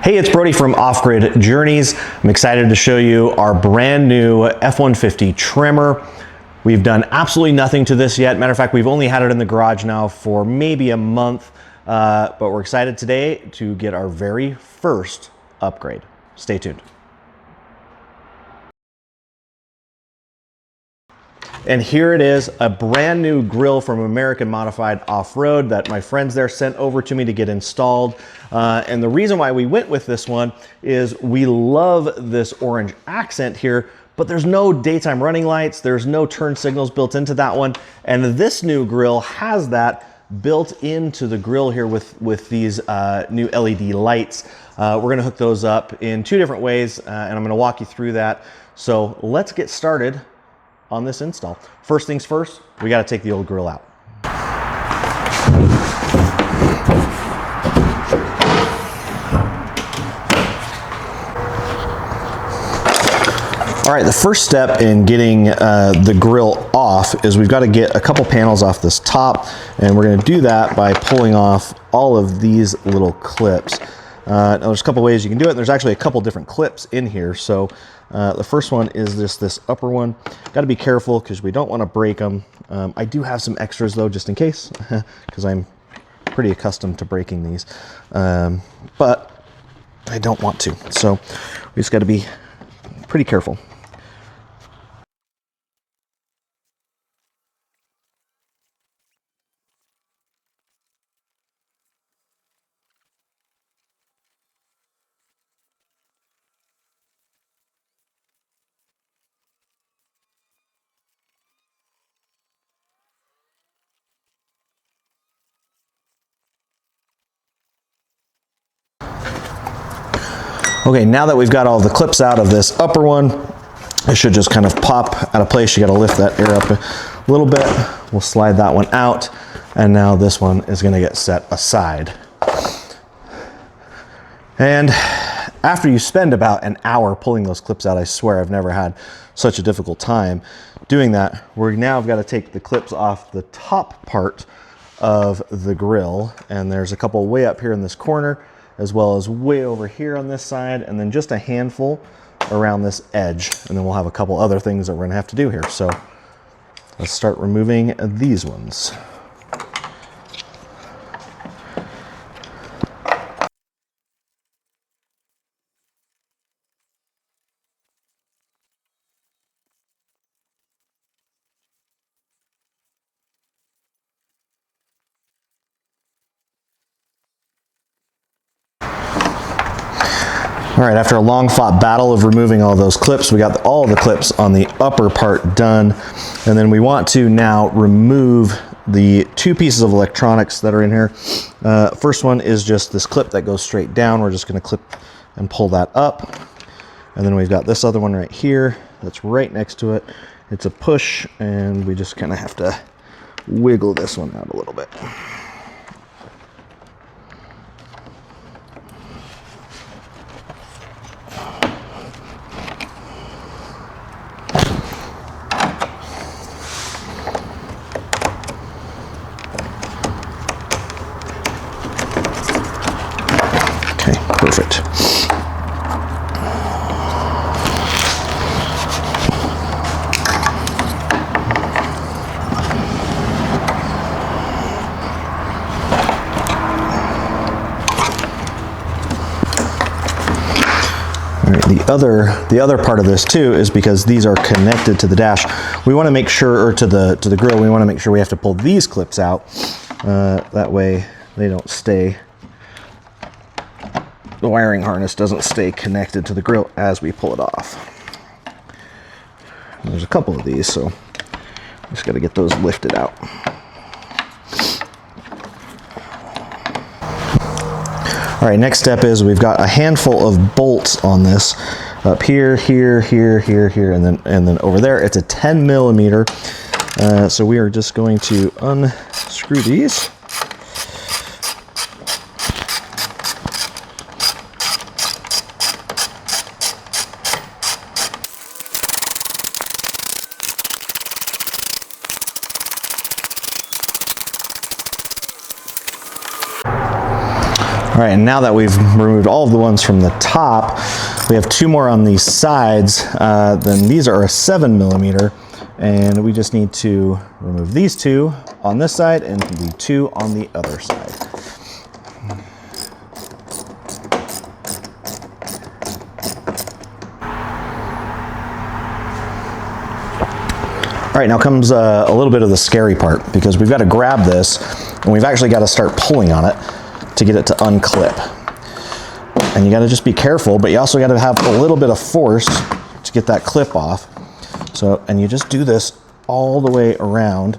Hey, it's Brody from Off-Grid Journeys. I'm excited to show you our brand new F-150 Tremor. We've done absolutely nothing to this yet. Matter of fact, we've only had it in the garage now for maybe a month, but we're excited today to get our very first upgrade. Stay tuned. And here it is, a brand new grill from American Modified Offroad that my friends there sent over to me to get installed. And the reason why we went with this one is we love this orange accent here, but there's no daytime running lights, there's no turn signals built into that one. And this new grill has that built into the grill here with these new LED lights. We're gonna hook those up in two different ways, and I'm gonna walk you through that. So let's get started on this install. First things first, we got to take the old grill out. All right, the first step in getting the grill off is we've got to get a couple panels off this top, and we're going to do that by pulling off all of these little clips. Now there's a couple ways you can do it. There's actually a couple different clips in here. So the first one is just this upper one. Got to be careful because we don't want to break them. I do have some extras though, just in case, because I'm pretty accustomed to breaking these, but I don't want to. So we just got to be pretty careful. Okay, now that we've got all the clips out of this upper one, it should just kind of pop out of place. You got to lift that air up a little bit. We'll slide that one out, and now this one is going to get set aside. And after you spend about an hour pulling those clips out, I swear I've never had such a difficult time doing that. We're now got to take the clips off the top part of the grill, and there's a couple way up here in this corner, as well as way over here on this side, and then just a handful around this edge. And then we'll have a couple other things that we're gonna have to do here. So let's start removing these ones. All right, after a long fought battle of removing all those clips, we got all the clips on the upper part done. And then we want to now remove the two pieces of electronics that are in here. First one is just this clip that goes straight down. We're just gonna clip and pull that up. And then we've got this other one right here that's right next to it. It's a push, and we just kind of have to wiggle this one out a little bit. Perfect. All right, the other part of this too is because these are connected to the dash. We want to make sure, or to the grill, we want to make sure we have to pull these clips out. That way they don't stay. The wiring harness doesn't stay connected to the grill as we pull it off. And there's a couple of these, so just got to get those lifted out. All right, next step is we've got a handful of bolts on this, up here, here, here, here, here, and then over there. It's a 10 millimeter. So we are just going to unscrew these. All right, and now that we've removed all of the ones from the top, we have 2 more on these sides. Then these are a 7mm, and we just need to remove these 2 on this side and the 2 on the other side. All right, now comes a little bit of the scary part, because we've got to grab this and we've actually got to start pulling on it to get it to unclip. And you got to just be careful, but you also got to have a little bit of force to get that clip off. So, and you just do this all the way around.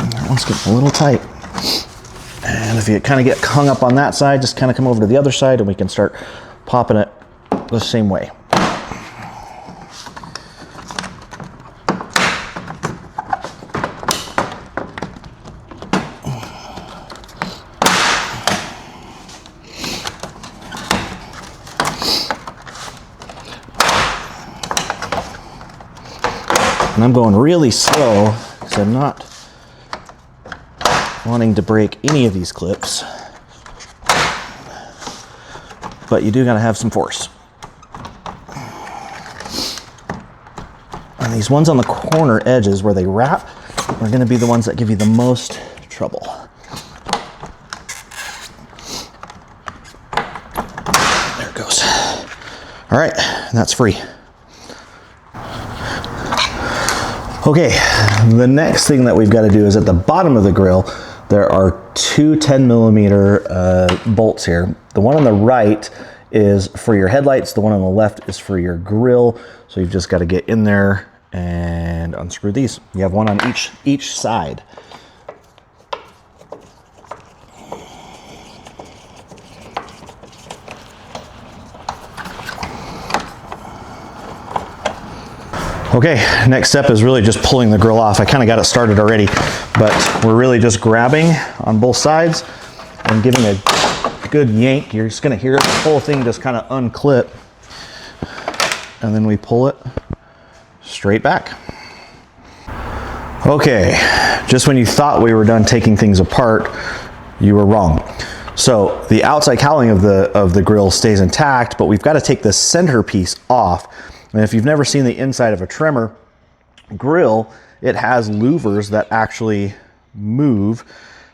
That one's getting a little tight. And if you kind of get hung up on that side, just kind of come over to the other side and we can start popping it the same way. And I'm going really slow because I'm not wanting to break any of these clips. But you do gotta have some force. And these ones on the corner edges where they wrap are gonna be the ones that give you the most trouble. There it goes. All right, and that's free. Okay, the next thing that we've got to do is at the bottom of the grill, there are 2 10mm bolts here. The one on the right is for your headlights, the one on the left is for your grill. So you've just got to get in there and unscrew these. You have one on each side. Okay, next step is really just pulling the grill off. I kind of got it started already, but we're really just grabbing on both sides and giving a good yank. You're just gonna hear the whole thing just kind of unclip. And then we pull it straight back. Okay, just when you thought we were done taking things apart, you were wrong. So the outside cowling of the grill stays intact, but we've got to take the centerpiece off. And if you've never seen the inside of a Tremor grill, it has louvers that actually move.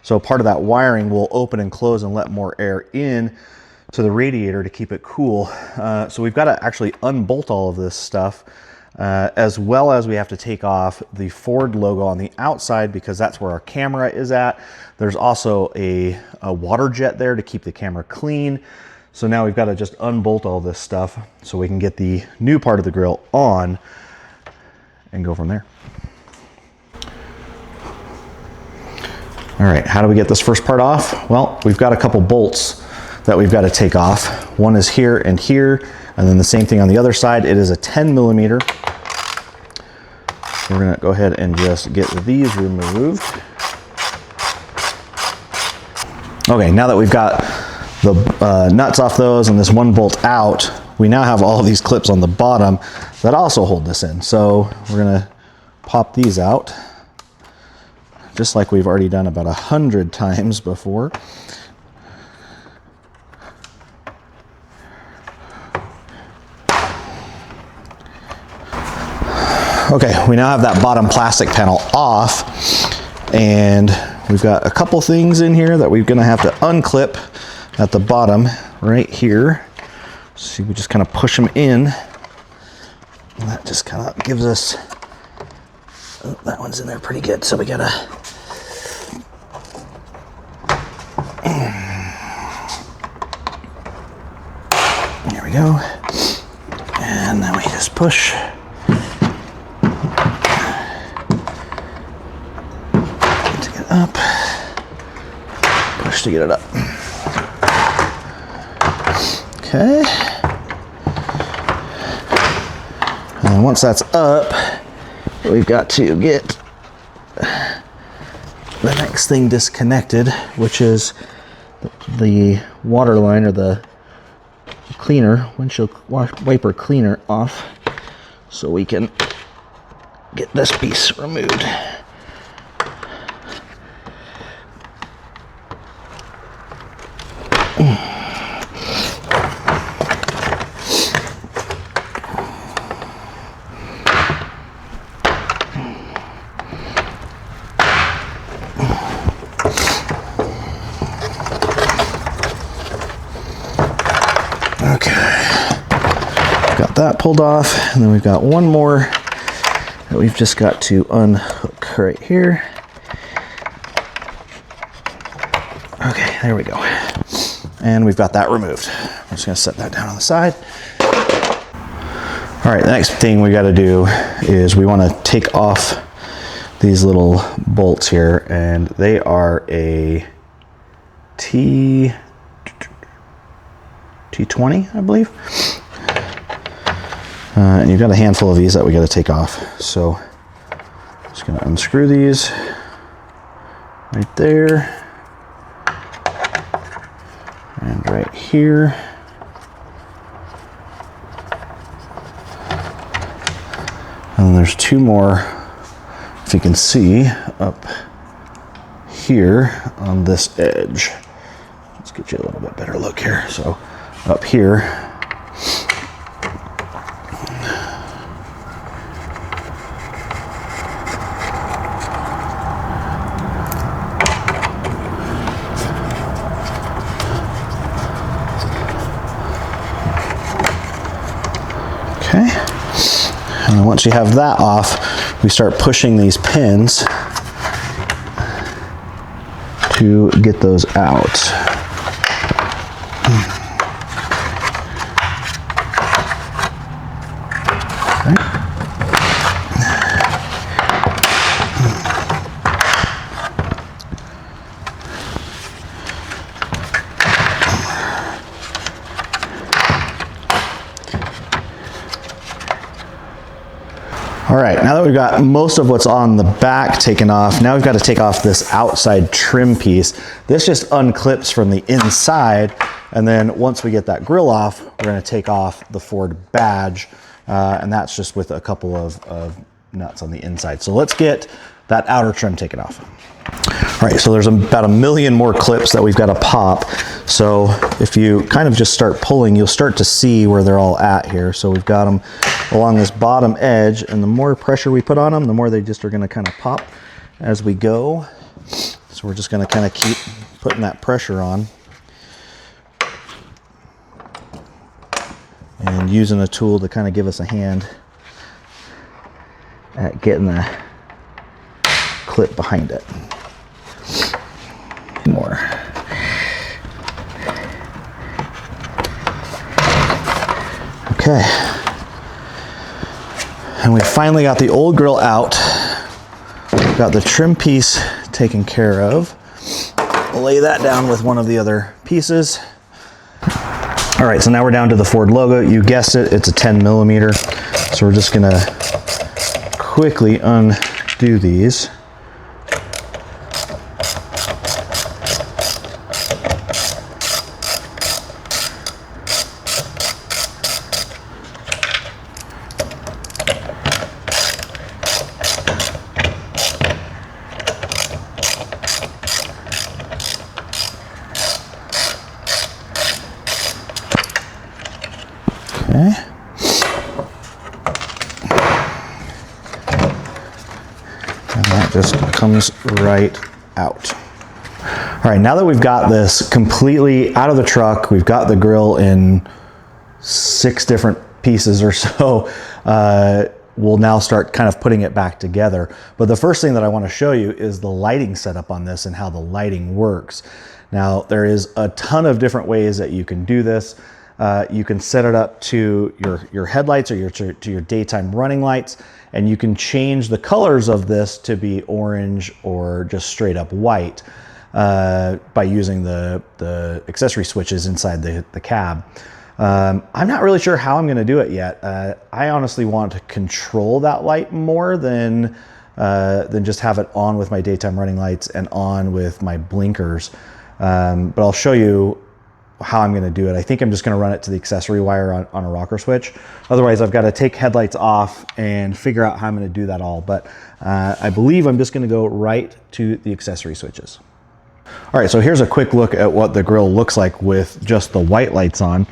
So part of that wiring will open and close and let more air in to the radiator to keep it cool. So we've got to actually unbolt all of this stuff, as well as we have to take off the Ford logo on the outside because that's where our camera is at. There's also a water jet there to keep the camera clean. So now we've got to just unbolt all this stuff so we can get the new part of the grill on and go from there. All right, how do we get this first part off? Well, we've got a couple bolts that we've got to take off. One is here, and then the same thing on the other side. It is a 10mm. So we're gonna go ahead and just get these removed. Okay, now that we've got the nuts off those and this one bolt out, we now have all of these clips on the bottom that also hold this in. So we're gonna pop these out, just like we've already done about 100 times before. Okay, we now have that bottom plastic panel off, and we've got a couple things in here that we're gonna have to unclip at the bottom right here. See, we just kind of push them in, and that just kind of gives us, oh, that one's in there pretty good, so we gotta, there we go, and then we just push. To get up, push to get it up. Okay, and once that's up, we've got to get the next thing disconnected, which is the water line or the cleaner, windshield wiper cleaner off so we can get this piece removed. That pulled off, and then we've got one more that we've just got to unhook right here. Okay, there we go. And we've got that removed. I'm just gonna set that down on the side. All right, the next thing we gotta do is we wanna take off these little bolts here, and they are a T20, I believe. And you've got a handful of these that we got to take off. So I'm just going to unscrew these right there and right here. And then there's two more, if you can see, up here on this edge. Let's get you a little bit better look here. So up here. Okay, and then once you have that off, we start pushing these pins to get those out. Okay. All right, now that we've got most of what's on the back taken off, now we've got to take off this outside trim piece. This just unclips from the inside, and then once we get that grille off, we're going to take off the Ford badge, and that's just with a couple of nuts on the inside. So let's get that outer trim taken off. All right, so there's about a million more clips that we've got to pop. So if you kind of just start pulling, you'll start to see where they're all at here. So we've got them along this bottom edge, and the more pressure we put on them, the more they just are going to kind of pop as we go. So we're just going to kind of keep putting that pressure on and using a tool to kind of give us a hand at getting the clip behind it. More. Okay. And we finally got the old grill out. We've got the trim piece taken care of. We'll lay that down with one of the other pieces. All right, so now we're down to the Ford logo. You guessed it, it's a 10 millimeter. So we're just gonna quickly undo these. Okay. And that just comes right out. All right, now that we've got this completely out of the truck, we've got the grill in 6 different pieces or so, we'll now start kind of putting it back together. But the first thing that I want to show you is the lighting setup on this and how the lighting works. Now, there is a ton of different ways that you can do this. You can set it up to your headlights or to your daytime running lights, and you can change the colors of this to be orange or just straight up white by using the accessory switches inside the cab. I'm not really sure how I'm going to do it yet. I honestly want to control that light more than just have it on with my daytime running lights and on with my blinkers. But I'll show you how I'm going to do it. I think I'm just going to run it to the accessory wire on a rocker switch. Otherwise, I've got to take headlights off and figure out how I'm going to do that all. But I believe I'm just going to go right to the accessory switches. All right, so here's a quick look at what the grille looks like with just the white lights on.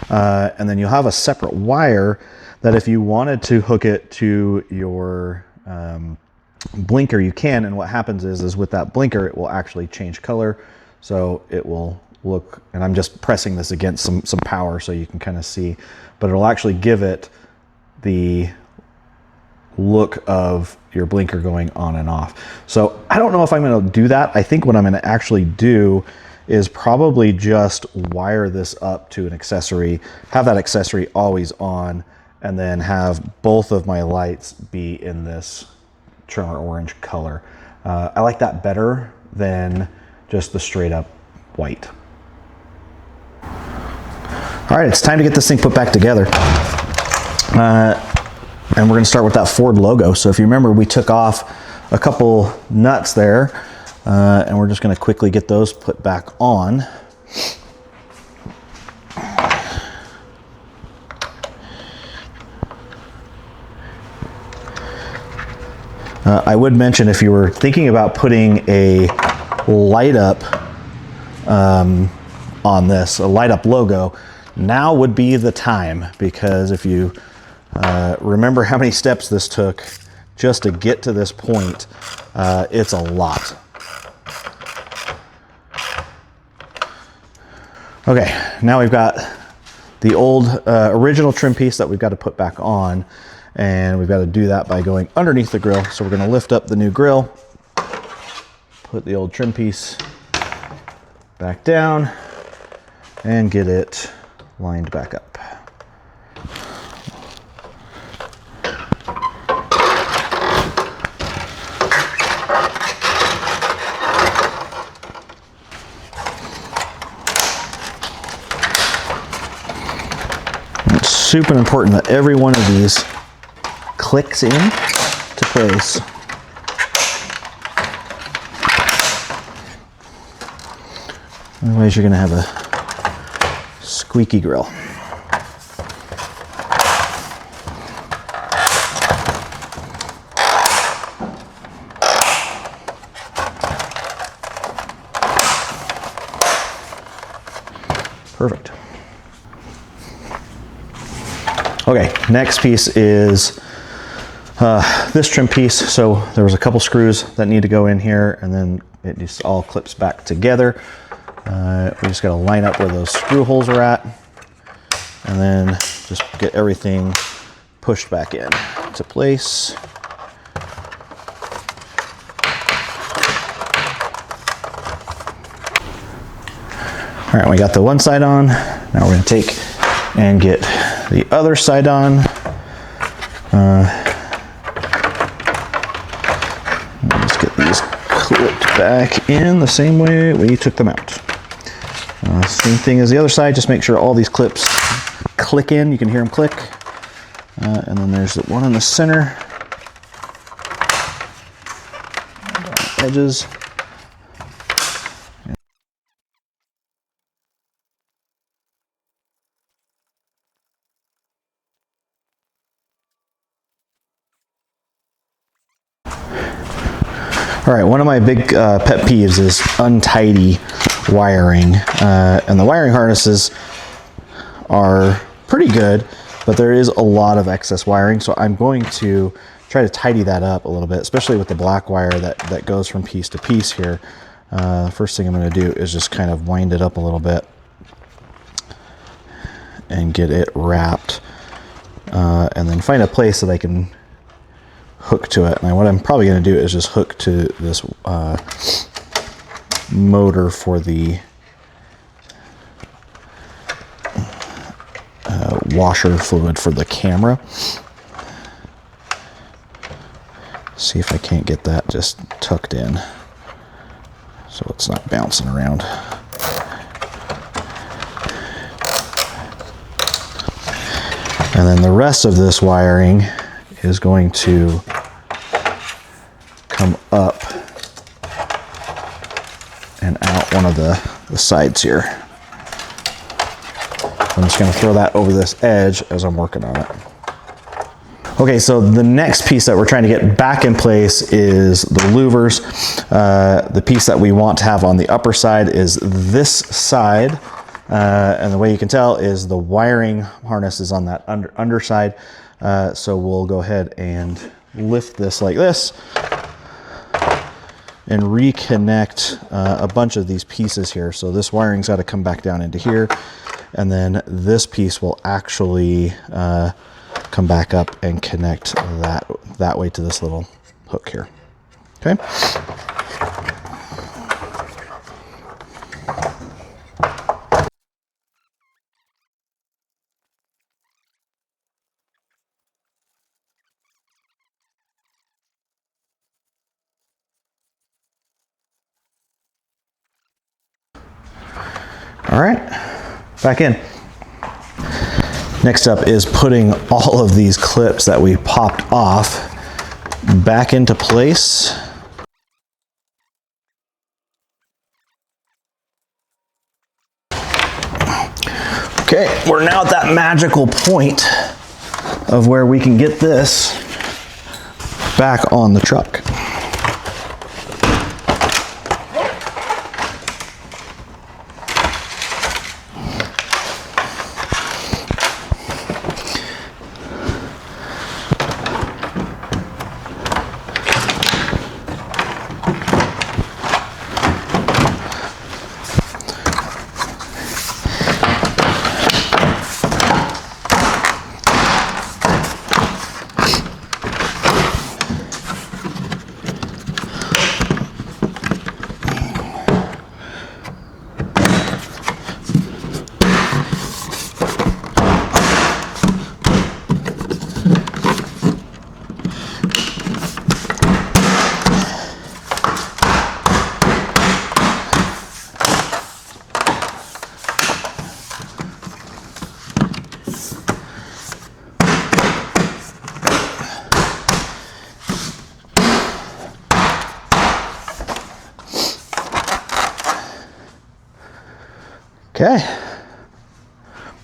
And then you'll have a separate wire that if you wanted to hook it to your blinker, you can. And what happens is with that blinker, it will actually change color. So it will look, and I'm just pressing this against some power so you can kind of see, but it'll actually give it the look of your blinker going on and off. So I don't know if I'm going to do that. I think what I'm going to actually do is probably just wire this up to an accessory, have that accessory always on, and then have both of my lights be in this Tremor orange color. I like that better than just the straight up white. All right, it's time to get this thing put back together. And we're gonna start with that Ford logo. So if you remember, we took off a couple nuts there, and we're just gonna quickly get those put back on. I would mention, if you were thinking about putting a light up on this, a light up logo, now would be the time, because if you remember how many steps this took just to get to this point, it's a lot. Okay, now we've got the old original trim piece that we've got to put back on, and we've got to do that by going underneath the grill. So we're going to lift up the new grill, put the old trim piece back down, and get it lined back up. It's super important that every one of these clicks in to place. Otherwise, you're going to have a squeaky grill. Perfect. Okay, next piece is this trim piece. So there was a couple screws that need to go in here, and then it just all clips back together. We just got to line up where those screw holes are at, and then just get everything pushed back in to place. All right, we got the one side on. Now we're going to take and get the other side on. Let's get these clipped back in the same way we took them out. Same thing as the other side, just make sure all these clips click in. You can hear them click. And then there's the one in the center. Edges. All right, one of my big pet peeves is untidy wiring. And the wiring harnesses are pretty good, but there is a lot of excess wiring. So I'm going to try to tidy that up a little bit, especially with the black wire that goes from piece to piece here. First thing I'm going to do is just kind of wind it up a little bit and get it wrapped. And then find a place that I can hook to it. And what I'm probably going to do is just hook to this motor for the washer fluid for the camera. See if I can't get that just tucked in so it's not bouncing around. And then the rest of this wiring is going to come up and out one of the sides here. I'm just gonna throw that over this edge as I'm working on it. Okay, so the next piece that we're trying to get back in place is the louvers. The piece that we want to have on the upper side is this side. And the way you can tell is the wiring harness is on that underside. So we'll go ahead and lift this like this and reconnect a bunch of these pieces here. So this wiring's got to come back down into here, and then this piece will actually come back up and connect that way to this little hook here. Okay. All right, back in. Next up is putting all of these clips that we popped off back into place. Okay, we're now at that magical point of where we can get this back on the truck. Okay,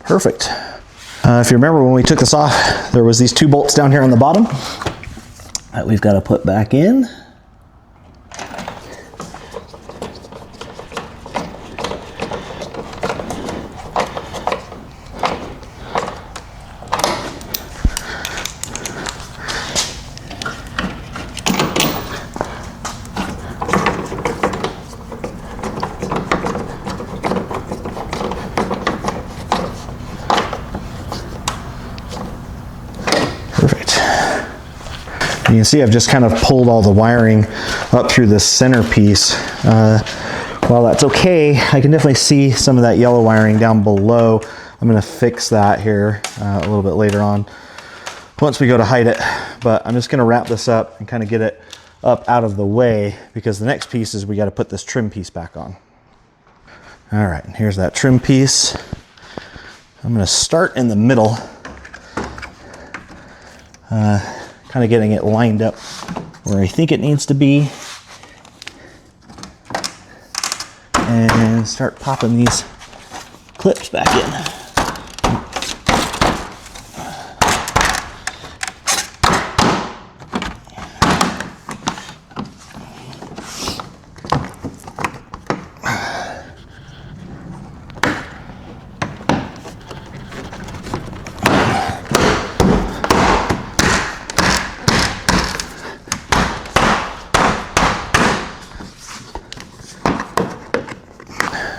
perfect. If you remember when we took this off, there was these 2 bolts down here on the bottom that we've got to put back in. You can see I've just kind of pulled all the wiring up through this center piece. While that's okay, I can definitely see some of that yellow wiring down below. I'm going to fix that here a little bit later on once we go to height it. But I'm just going to wrap this up and kind of get it up out of the way, because the next piece is we got to put this trim piece back on. All right, here's that trim piece. I'm going to start in the middle. Kind of getting it lined up where I think it needs to be, and start popping these clips back in.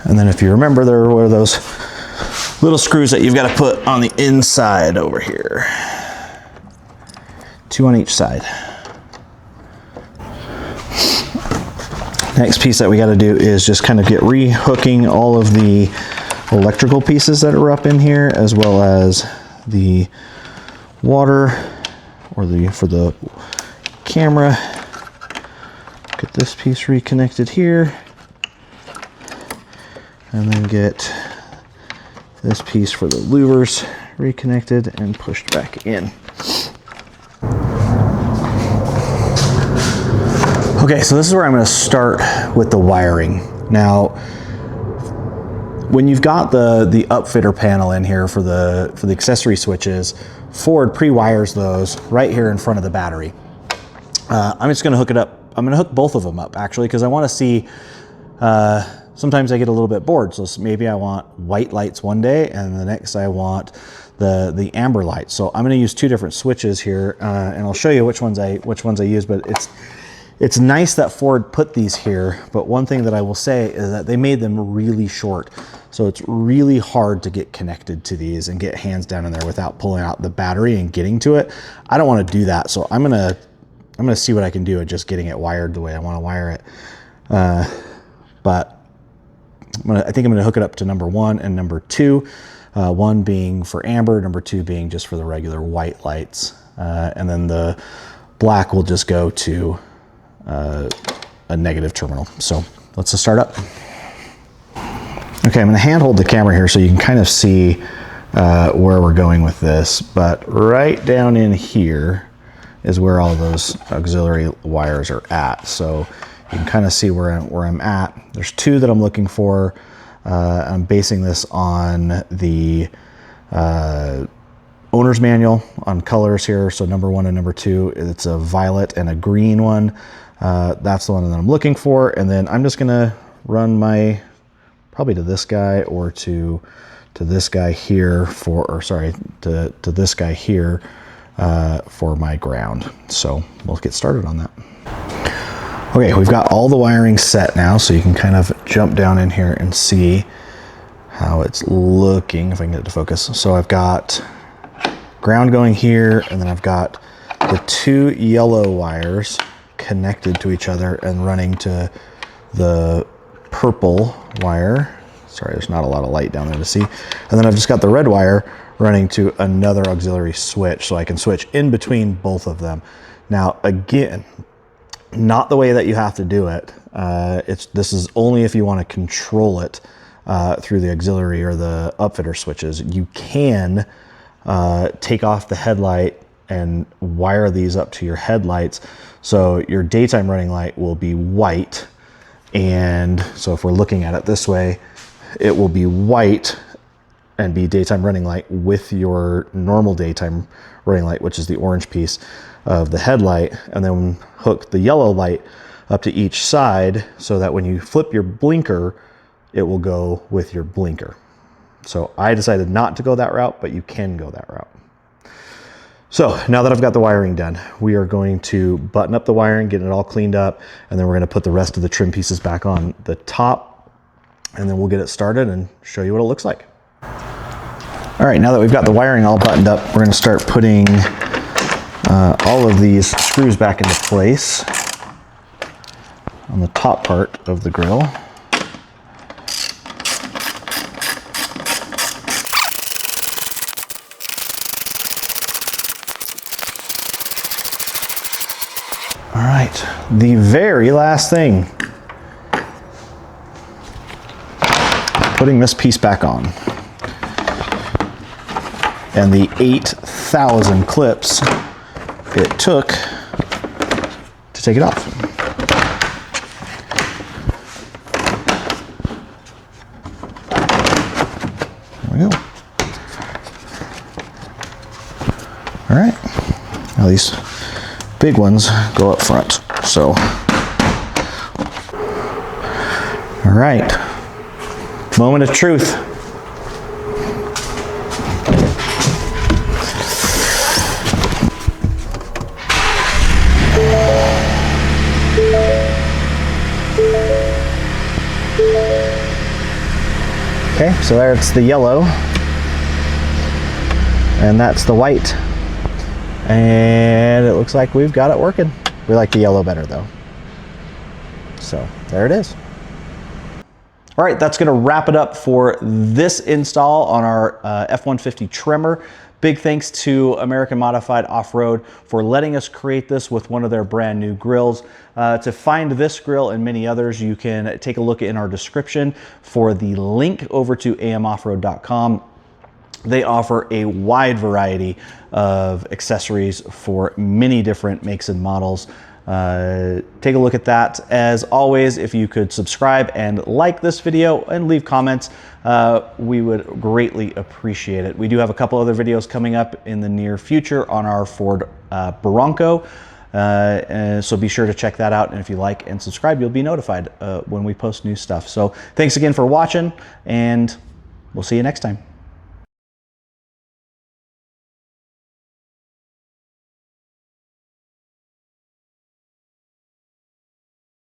And then if you remember, there were those little screws that you've got to put on the inside over here. 2 on each side. Next piece that we got to do is just kind of get re-hooking all of the electrical pieces that are up in here, as well as the water for the camera. Get this piece reconnected here. And then get this piece for the louvers reconnected and pushed back in. Okay, so this is where I'm going to start with the wiring. Now, when you've got the upfitter panel in here for the accessory switches, Ford pre-wires those right here in front of the battery. I'm just gonna hook it up. I'm gonna hook both of them up actually, because I wanna see, sometimes I get a little bit bored. So maybe I want white lights one day and the next I want the amber light. So I'm gonna use two different switches here, and I'll show you which ones I use, but it's nice that Ford put these here, but one thing that I will say is that they made them really short. So it's really hard to get connected to these and get hands down in there without pulling out the battery and getting to it. I don't want to do that. So I'm gonna see what I can do at just getting it wired the way I want to wire it. But I think I'm gonna hook it up to number 1 and number 2. 1 being for amber, number 2 being just for the regular white lights. And then the black will just go to a negative terminal. So let's just start up. Okay, I'm gonna handhold the camera here so you can kind of see where we're going with this, but right down in here is where all those auxiliary wires are at. So you can kind of see where I'm at. There's 2 that I'm looking for. I'm basing this on the owner's manual on colors here. So number 1 and number 2, it's a violet and a green one. That's the one that I'm looking for. And then I'm just gonna run my, probably to this guy or to this guy here to this guy here for my ground. So we'll get started on that. Okay, we've got all the wiring set now, so you can kind of jump down in here and see how it's looking, if I can get it to focus. So I've got ground going here, and then I've got the 2 yellow wires connected to each other and running to the purple wire. Sorry, there's not a lot of light down there to see. And then I've just got the red wire running to another auxiliary switch, so I can switch in between both of them. Now, again, not the way that you have to do it. This is only if you want to control it through the auxiliary or the upfitter switches. You can take off the headlight and wire these up to your headlights. So your daytime running light will be white. And so if we're looking at it this way, it will be white and be daytime running light with your normal daytime running light, which is the orange piece of the headlight, and then hook the yellow light up to each side so that when you flip your blinker, it will go with your blinker. So I decided not to go that route, but you can go that route. So now that I've got the wiring done, we are going to button up the wiring, get it all cleaned up, and then we're gonna put the rest of the trim pieces back on the top, and then we'll get it started and show you what it looks like. All right, now that we've got the wiring all buttoned up, we're gonna start putting all of these screws back into place on the top part of the grill. All right, the very last thing, putting this piece back on. And the 8,000 clips it took to take it off. There we go. All right, now these big ones go up front, so. All right, moment of truth. Okay, so there's the yellow, and that's the white, and it looks like we've got it working. We like the yellow better though. So there it is. All right, that's gonna wrap it up for this install on our F-150 Tremor. Big thanks to American Modified Offroad for letting us create this with one of their brand new grills. To find this grill and many others, you can take a look in our description for the link over to amoffroad.com. They offer a wide variety of accessories for many different makes and models. Take a look at that. As always, if you could subscribe and like this video and leave comments, we would greatly appreciate it. We do have a couple other videos coming up in the near future on our Ford Bronco. So be sure to check that out. And if you like and subscribe, you'll be notified when we post new stuff. So thanks again for watching, and we'll see you next time.